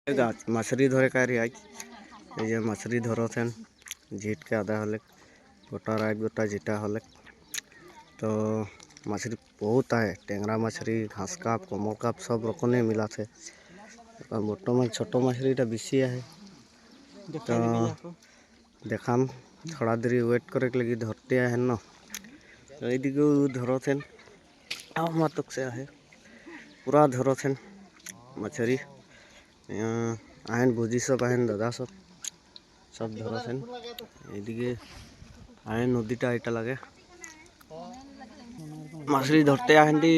গাছ মাছরি ধরে কারি আজ এই যে মাছরি ধরছেন ঝিটকে আদা হলে গোটা রাত গোটা যেটা হলে তো মাছরি বহুত আয় টেংরা মাছরি ঘাস কাপ কমল কাপ সব রকমের মিলাছে বর্তমান ছোট মাছরিটা বেশি আহে তো দেখাম থোড়া দেরি ওয়েট করে লगी ধরতে আহেন ন তো এইদিকেও ধরছেন আমার তক সে আহে পুরা ধরছেন মাছরি আহেন ভুজি সব আহেন দাদা সব ধরছেন এইদিকে আহেন নদীটা এটা লাগে মাছরি ধরতে আহেন দি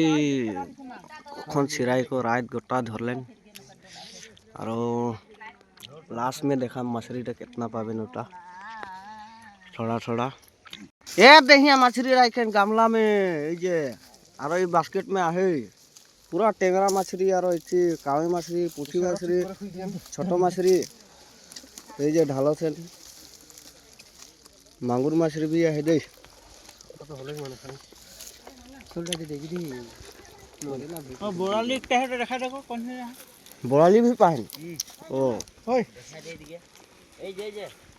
কখন ছিড়াই को रात गोटा धरलेन और लास्ट में देखा मछलीटा कितना पाबेन ओटा थोड़ा थोड़ा ए देखिए मछली राखें गामला में ये और ये बास्केट में आहे पूरा टेंगरा मछली और ये कावे मछली पुठी मछली छोटो मछली ये ढालो से मांगुर मछली भी है दे बोराली भी पाहेन ओ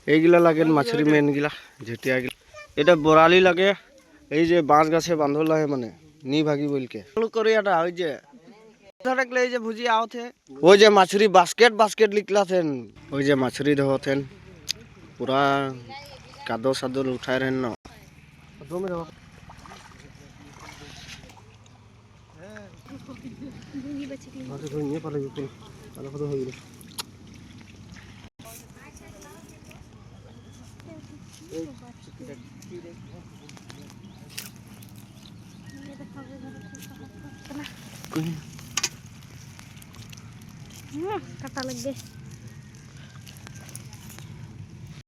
এইগুলা লাগে মাছরি মেন গিলা ঝেটিয়া গিলা এটা बोराली লাগে এই যে বাঁশ গাছে বাঁধল है মানে নি ভাগি বলকে করে এটা ওই যে ধরকলে এই যে ভুজি আওতে ওই যে মাছরি বাস্কেট বাস্কেট লিখলাছেন ওই যে মাছরি ধরতেন পুরা কাদো সাদো উঠায় রেন না kata lagi